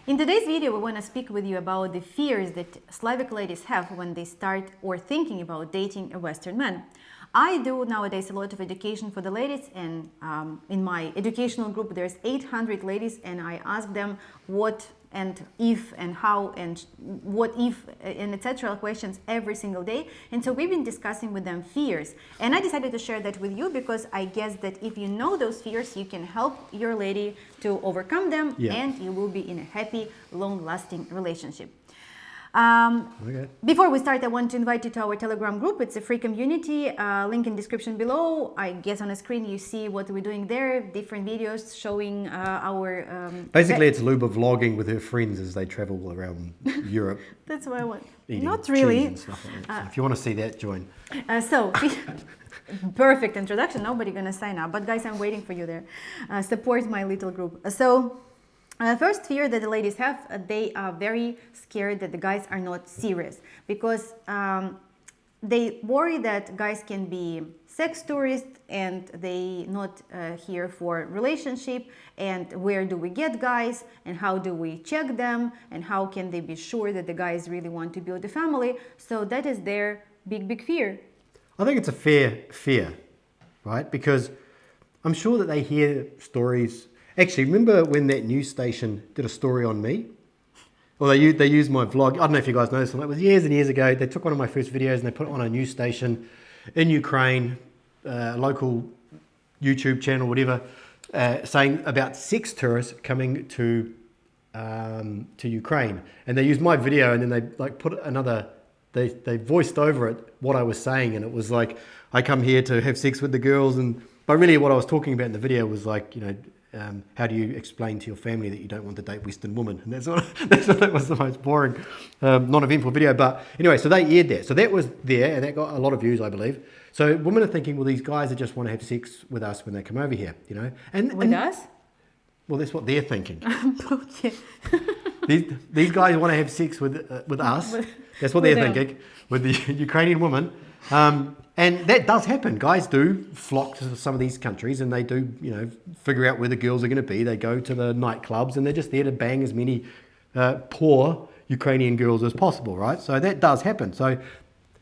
In today's video, we want to speak with you about the fears that Slavic ladies have when they start or thinking about dating a Western man. I do nowadays a lot of education for the ladies, and in my educational group there's 800 ladies, and I ask them what and if and how and what if and etc. questions every single day. And so we've been discussing with them fears, and I decided to share that with you because I guess that if you know those fears, you can help your lady to overcome them, and you will be in a happy, long-lasting relationship. Before we start, I want to invite you to our Telegram group. It's a free community, link in description below. I guess on the screen you see what we're doing there, different videos showing our... Basically, it's Luba vlogging with her friends as they travel around Europe. That's what I want. Not really. And stuff like that. So if you want to see that, join. Perfect introduction. Nobody gonna sign up. But guys, I'm waiting for you there. Support my little group. First fear that the ladies have, they are very scared that the guys are not serious because they worry that guys can be sex tourists and they not here for relationship, and where do we get guys and how do we check them and how can they be sure that the guys really want to build a family. So that is their big fear. I think it's a fair fear, right? Because I'm sure that they hear stories. Actually, remember when that news station did a story on me? Well, they used my vlog. I don't know if you guys know this, it was years and years ago. They took one of my first videos and they put it on a news station in Ukraine, local YouTube channel, whatever, saying about sex tourists coming to Ukraine. And they used my video and then they put another, they voiced over it what I was saying, and it was like, I come here to have sex with the girls, but really what I was talking about in the video was like, how do you explain to your family that you don't want to date Western women? And that was the most boring, non-eventful video. But anyway, so they aired that. So that was there, and that got a lot of views, I believe. So women are thinking, well, these guys just want to have sex with us when they come over here, With us? Well, that's what they're thinking. Okay. These guys want to have sex with us. That's what they're thinking, with the Ukrainian woman. And that does happen. Guys do flock to some of these countries and they do, figure out where the girls are going to be. They go to the nightclubs and they're just there to bang as many poor Ukrainian girls as possible, right? So that does happen. So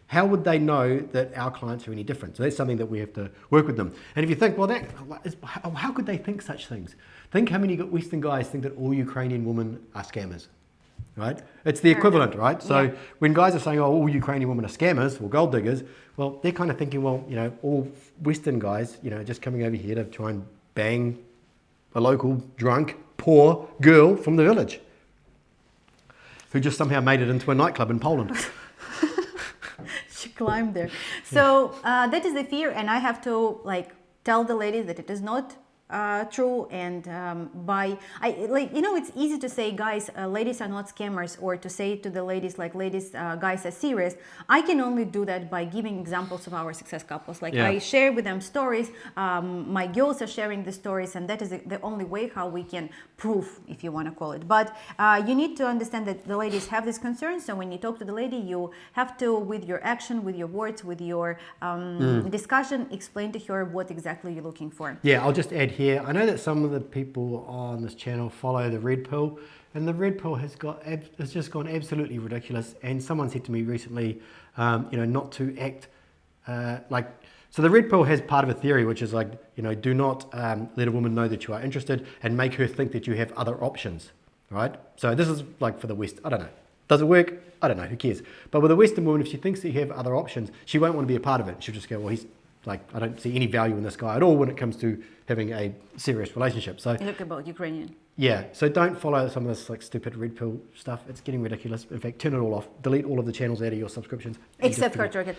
how would they know that our clients are any different? So that's something that we have to work with them. And if you think, well, how could they think such things? Think how many Western guys think that all Ukrainian women are scammers. Right? It's the equivalent, right? So when guys are saying, oh, all Ukrainian women are scammers or gold diggers, well, they're kind of thinking, well, all Western guys, just coming over here to try and bang a local drunk, poor girl from the village who just somehow made it into a nightclub in Poland. She climbed there. So that is the fear, and I have to tell the ladies that it is not true, and it's easy to say, guys, ladies are not scammers, or to say to the ladies, guys are serious. I can only do that by giving examples of our success couples. I share with them stories, my girls are sharing the stories, and that is the only way how we can prove, if you want to call it. But you need to understand that the ladies have this concern, so when you talk to the lady, you have to, with your action, with your words, with your discussion, explain to her what exactly you're looking for. Yeah, I'll just add here, I know that some of the people on this channel follow the red pill, and the red pill has just gone absolutely ridiculous. And someone said to me recently, not to act so the red pill has part of a theory which is do not let a woman know that you are interested and make her think that you have other options, right? So this is for the West. I don't know. Does it work? I don't know. Who cares? But with a Western woman, if she thinks that you have other options, she won't want to be a part of it. She'll just go, well, he's I don't see any value in this guy at all when it comes to having a serious relationship. So look about Ukrainian. Yeah, so don't follow some of this stupid red pill stuff. It's getting ridiculous. In fact, turn it all off. Delete all of the channels out of your subscriptions. Except Hurt Rocket.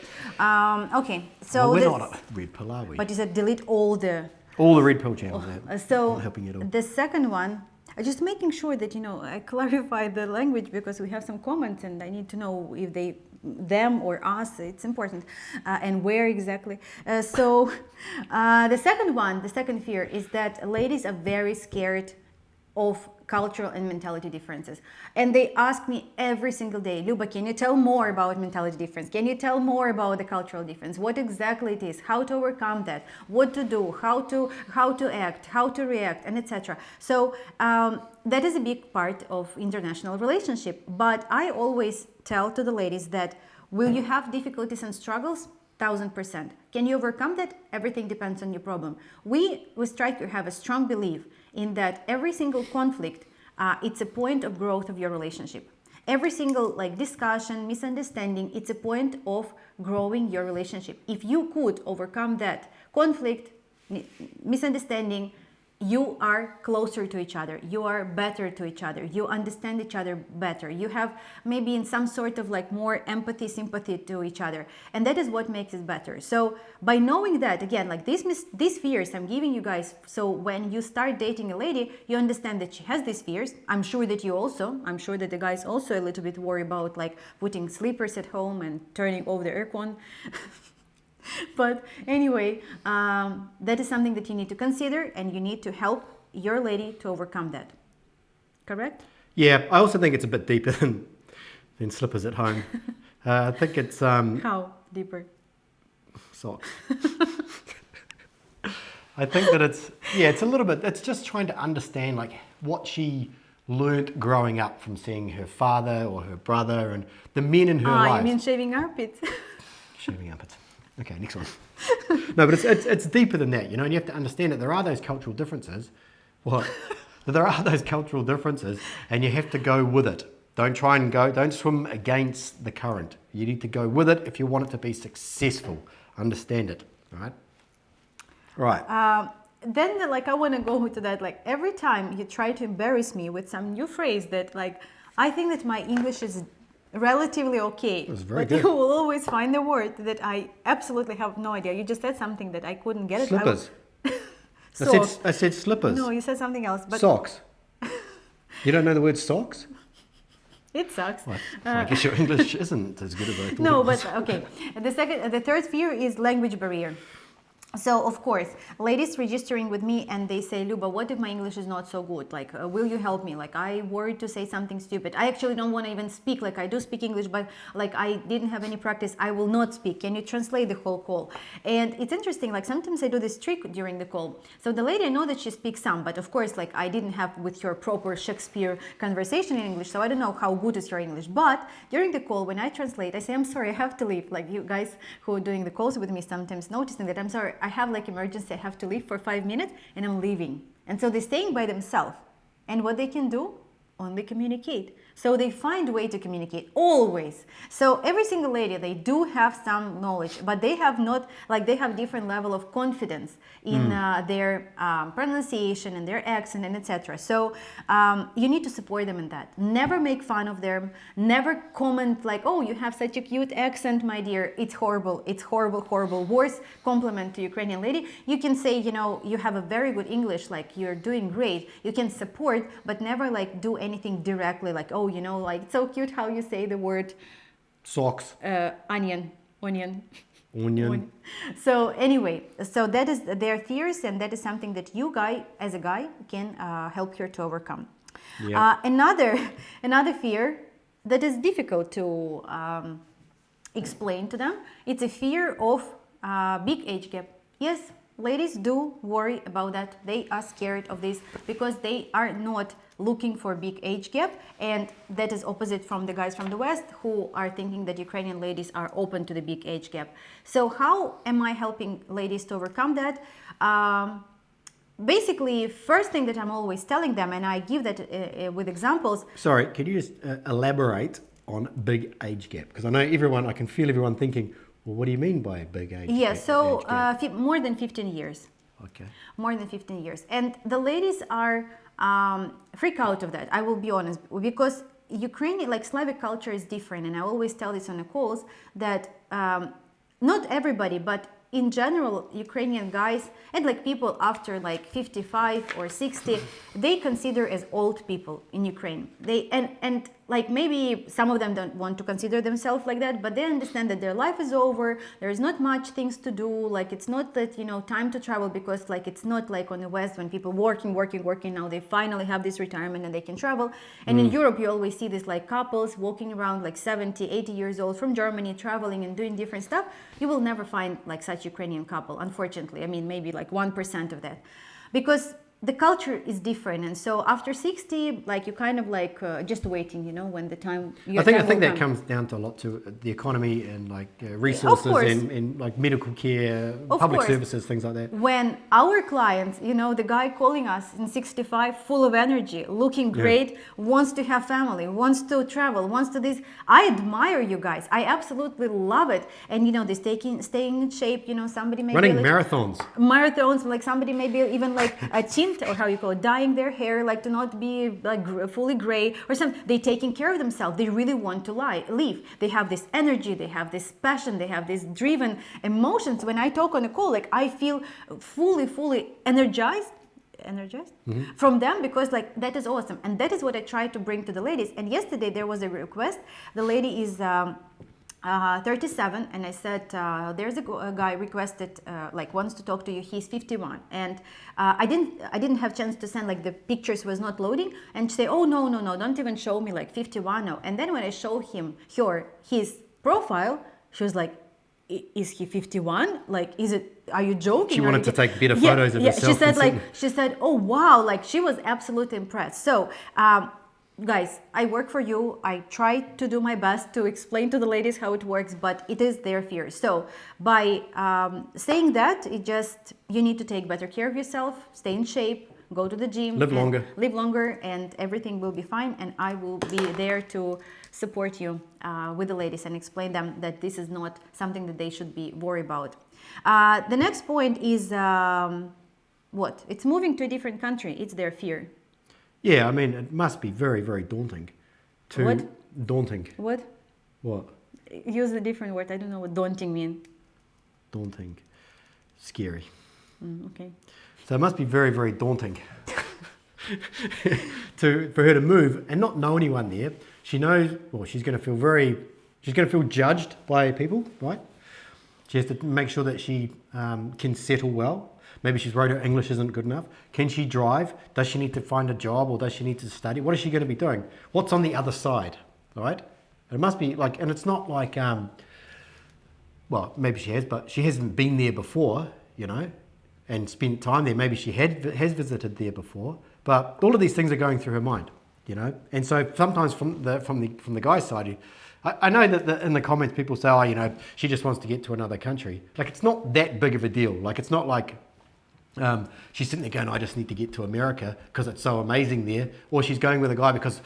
Okay, so well, we're not a red pill, are we? But you said delete all the red pill channels. So not helping you at all. The second one, just making sure that I clarify the language, because we have some comments and I need to know if them or us, it's important, and where exactly. The second fear is that ladies are very scared of cultural and mentality differences. And they ask me every single day, Luba, can you tell more about mentality difference? Can you tell more about the cultural difference? What exactly it is, how to overcome that, what to do, how to act, how to react, and etc. So that is a big part of international relationship. But I always tell to the ladies that, will you have difficulties and struggles? 1000%. Can you overcome that? Everything depends on your problem. We Striker have a strong belief in that every single conflict, it's a point of growth of your relationship. Every single discussion, misunderstanding, it's a point of growing your relationship. If you could overcome that conflict, misunderstanding, you are closer to each other, you are better to each other, you understand each other better, you have maybe in some sort of more empathy, sympathy to each other, and that is what makes it better. So by knowing that, again, these fears I'm giving you guys, so when you start dating a lady, you understand that she has these fears. I'm sure that the guys also a little bit worry about putting sleepers at home and turning off the aircon. But anyway, that is something that you need to consider, and you need to help your lady to overcome that. Correct? Yeah, I also think it's a bit deeper than slippers at home. I think it's... How deeper? Socks. I think that it's a little bit... It's just trying to understand what she learnt growing up from seeing her father or her brother and the men in her life. You mean shaving armpits? Shaving armpits. Okay, next one. No, but it's deeper than that, and you have to understand that there are those cultural differences. What? There are those cultural differences, and you have to go with it. Don't swim against the current. You need to go with it if you want it to be successful. Understand it, all right? Right. Then I want to go to that, every time you try to embarrass me with some new phrase that I think that my English is relatively okay, but good. You will always find a word that I absolutely have no idea. You just said something that I couldn't get. Slippers. I said slippers. No, you said something else. But socks. You don't know the word socks? It sucks. Well, I guess your English isn't as good as I thought. No, but okay. The third fear is language barrier. So, of course, ladies registering with me and they say, Luba, what if my English is not so good? Will you help me? I worried to say something stupid. I actually don't want to even speak. I do speak English, but I didn't have any practice. I will not speak. Can you translate the whole call? And it's interesting. Sometimes I do this trick during the call. So the lady, I know that she speaks some, but of course, I didn't have with her proper Shakespeare conversation in English. So I don't know how good is your English. But during the call, when I translate, I say, I'm sorry, I have to leave. You guys who are doing the calls with me sometimes noticing that, I'm sorry, I have emergency, I have to leave for 5 minutes and I'm leaving. And so they're staying by themselves. And what they can do? Only communicate. So they find a way to communicate, always. So every single lady, they do have some knowledge, but they have not, they have different level of confidence in their pronunciation and their accent and etc. So you need to support them in that. Never make fun of them. Never comment oh, you have such a cute accent, my dear. It's horrible. It's horrible, horrible. Worst compliment to Ukrainian lady. You can say, you have a very good English, you're doing great. You can support, but never do anything directly, oh, it's so cute how you say the word socks. Onion. So anyway, so that is their fears, and that is something that you as a guy can help her to overcome. Yeah. Another fear that is difficult to explain to them, it's a fear of big age gap. Yes, ladies do worry about that. They are scared of this because they are not looking for big age gap, and that is opposite from the guys from the West who are thinking that Ukrainian ladies are open to the big age gap. So how am I helping ladies to overcome that? Basically, first thing that I'm always telling them, and I give that with examples. Sorry, can you just elaborate on big age gap? Because I know I can feel everyone thinking, well, what do you mean by big age gap? Yeah, so more than 15 years. Okay. More than 15 years. And the ladies are freak out of that, I will be honest, because Ukrainian, Slavic culture is different, and I always tell this on the calls that not everybody, but in general, Ukrainian guys and people after 55 or 60, they consider as old people in Ukraine. And like maybe some of them don't want to consider themselves like that, but they understand that their life is over. There's not much things to do. Like it's not that, time to travel, because like it's not like on the West when people working. Now they finally have this retirement and they can travel. And in Europe, you always see this like couples walking around like 70, 80 years old from Germany, traveling and doing different stuff. You will never find like such Ukrainian couple, unfortunately. I mean, maybe like 1% of that, because the culture is different. And so after 60, like you kind of like just waiting, when the time I think that comes down to a lot to the economy and like resources and like medical care, public services, things like that. When our clients, the guy calling us in 65, full of energy, looking great, wants to have family, wants to travel, wants to this, I admire you guys. I absolutely love it. And they staying in shape, somebody maybe running marathons, like somebody maybe even like a tint, or how you call it, dyeing their hair, like to not be like fully gray or something. They taking care of themselves. They really want to live. They have this energy, they have this passion, they have this driven emotions. When I talk on a call, like I feel fully energized from them, because like that is awesome. And that is what I try to bring to the ladies. And yesterday there was a request. The lady is 37, and I said there's a guy requested like wants to talk to you. He's 51, and I didn't have chance to send, like the pictures was not loading, and she said, oh no, don't even show me like 51 now. And then when I show his profile, she was like, is he 51? Like, are you joking? She wanted to take better photos of herself. She said, oh wow, like she was absolutely impressed. So guys, I work for you. I try to do my best to explain to the ladies how it works, but it is their fear. So by saying that, you need to take better care of yourself, stay in shape, go to the gym, live longer, and everything will be fine. And I will be there to support you with the ladies and explain them that this is not something that they should be worried about. The next point is what? It's moving to a different country. It's their fear. Yeah, I mean, it must be very, very daunting. Daunting. What? Use a different word. I don't know what daunting means. Daunting. Scary. Okay. So it must be very, very daunting for her to move and not know anyone there. She knows, she's going to feel judged by people, right? She has to make sure that she can settle well. Maybe she's worried her English isn't good enough. Can she drive? Does she need to find a job, or does she need to study? What is she going to be doing? What's on the other side, all right? It must be like, and it's not like, maybe she has, but she hasn't been there before, and spent time there. Maybe she has visited there before, but all of these things are going through her mind, And so sometimes from the guy's side, I know that in the comments people say, she just wants to get to another country. Like, it's not that big of a deal. Like, it's not like she's sitting there going, I just need to get to America because it's so amazing there. Or she's going with a guy because,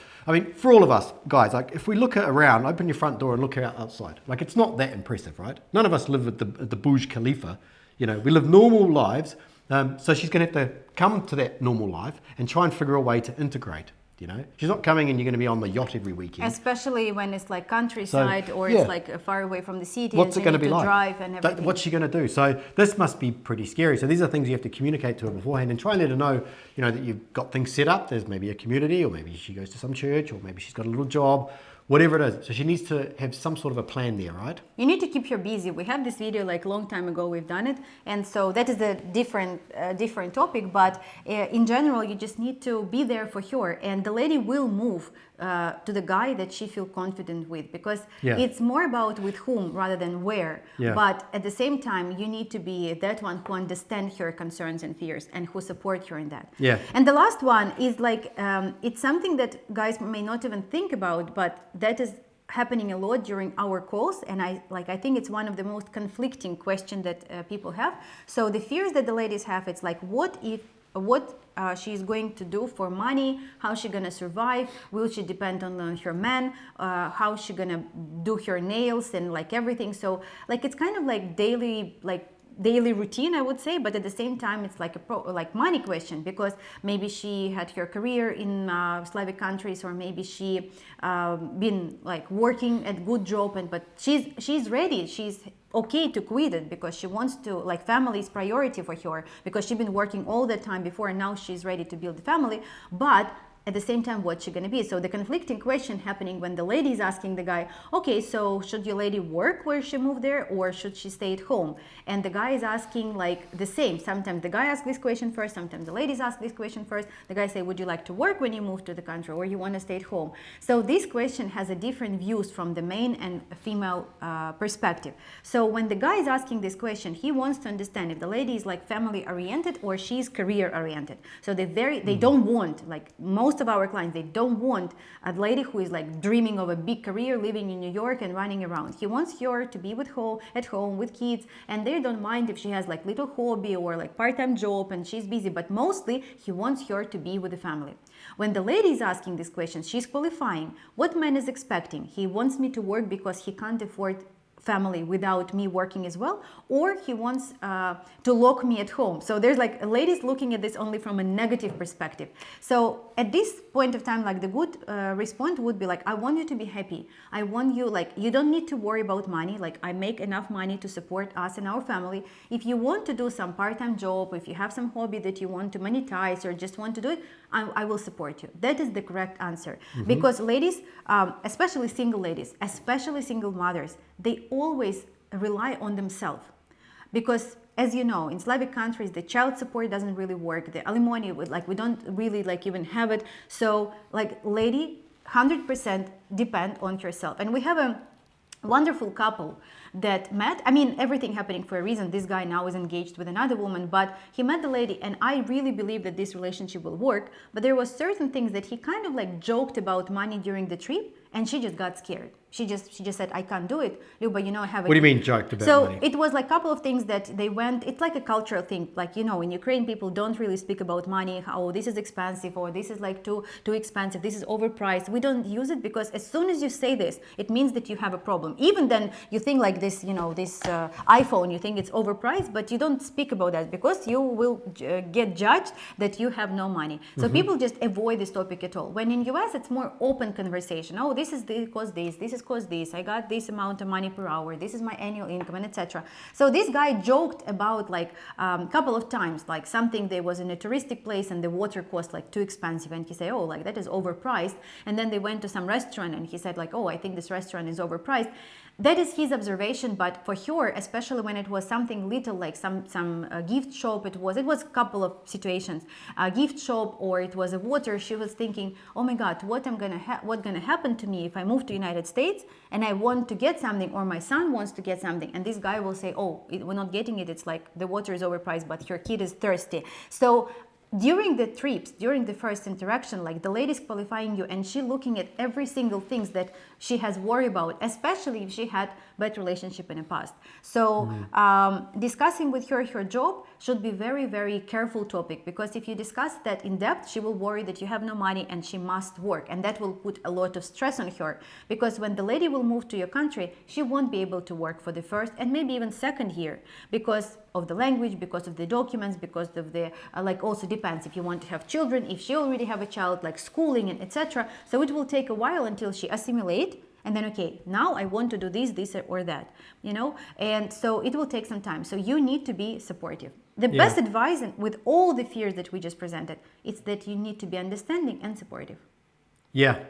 for all of us guys, like if we look around, open your front door and look out outside. Like, it's not that impressive, right? None of us live at the Burj Khalifa. We live normal lives. So she's going to have to come to that normal life and try and figure a way to integrate. She's not coming and you're going to be on the yacht every weekend. Especially when it's like countryside it's like far away from the city. What's it going to be like? Drive and everything. What's she going to do? So this must be pretty scary. So these are things you have to communicate to her beforehand and try and let her know, that you've got things set up. There's maybe a community, or maybe she goes to some church, or maybe she's got a little job, whatever it is. So she needs to have some sort of a plan there, right? You need to keep her busy. We have this video like a long time ago, we've done it. And so that is a different topic. But in general, you just need to be there for her. And the lady will move to the guy that she feels confident with, because it's more about with whom rather than where. Yeah. But at the same time, you need to be that one who understands her concerns and fears and who support her in that. Yeah. And the last one is like, it's something that guys may not even think about, but that is happening a lot during our calls, and I think it's one of the most conflicting questions that people have. So the fears that the ladies have, it's like, what she's going to do for money, how she gonna survive, will she depend on her man, how she gonna do her nails and like everything. So like it's kind of like daily routine, I would say, but at the same time it's like a money question, because maybe she had her career in Slavic countries, or maybe she been like working at good job, but she's ready, she's okay to quit it because she wants to, like, family is priority for her, because she's been working all the time before and now she's ready to build a family. But at the same time, what's she going to be? So the conflicting question happening when the lady is asking the guy, okay, so should your lady work where she moved there, or should she stay at home? And the guy is asking like the same. Sometimes the guy asks this question first, sometimes the ladies ask this question first. The guy say, would you like to work when you move to the country, or you want to stay at home? So this question has a different views from the male and female perspective. So when the guy is asking this question, he wants to understand if the lady is like family oriented or she's career oriented. So they don't want, like most of our clients, they don't want a lady who is like dreaming of a big career, living in New York and running around. He wants her to be at home with kids, and they don't mind if she has like little hobby or like part-time job and she's busy, but mostly he wants her to be with the family. When the lady is asking this question, she's qualifying. What man is expecting? He wants me to work because he can't afford family without me working as well, or he wants to lock me at home. So there's like ladies looking at this only from a negative perspective. So at this point of time, like the good response would be like, I want you to be happy. I want you, like, you don't need to worry about money. Like, I make enough money to support us and our family. If you want to do some part-time job, if you have some hobby that you want to monetize or just want to do it, I will support you. That is the correct answer. Because ladies, especially single ladies, especially single mothers, they always rely on themselves. Because as you know, in Slavic countries, the child support doesn't really work. The alimony, we don't really like even have it. So like lady, 100% depend on yourself. And we have a wonderful couple that met. I mean, everything happening for a reason. This guy now is engaged with another woman, but he met the lady, and I really believe that this relationship will work. But there was certain things that he kind of like joked about money during the trip, and she just got scared. She just said, I can't do it. Luba, I have a... What do you mean joked about money? So it was like a couple of things that they went, it's like a cultural thing. Like, in Ukraine, people don't really speak about money. Oh, this is expensive, or this is like too expensive. This is overpriced. We don't use it because as soon as you say this, it means that you have a problem. Even then you think like this, this iPhone, you think it's overpriced, but you don't speak about that because you will get judged that you have no money. So people just avoid this topic at all. When in US, it's more open conversation. Oh, this is because this is because this, I got this amount of money per hour, this is my annual income, and etc. So this guy joked about like a couple of times, like something they was in a touristic place and the water cost like too expensive, and he said, oh, like that is overpriced. And then they went to some restaurant and he said like, oh, I think this restaurant is overpriced. That is his observation, but for her, especially when it was something little like some gift shop, it was a couple of situations, a gift shop or it was a water, she was thinking, oh my God, what's gonna happen to me if I move to United States and I want to get something, or my son wants to get something, and this guy will say, oh, we're not getting it, it's like the water is overpriced, but your kid is thirsty. So during the trips, during the first interaction, like the lady's qualifying you and she looking at every single things that she has worry about, especially if she had bad relationship in the past. So discussing with her job should be very, very careful topic, because if you discuss that in depth, she will worry that you have no money and she must work, and that will put a lot of stress on her, because when the lady will move to your country, she won't be able to work for the first and maybe even second year because of the language, because of the documents, because of the like also depends if you want to have children, if she already have a child, like schooling and etc. So it will take a while until she assimilate, and then okay, now I want to do this or that, and so it will take some time. So you need to be supportive. The best advice, and with all the fears that we just presented, it's that you need to be understanding and supportive. Yeah,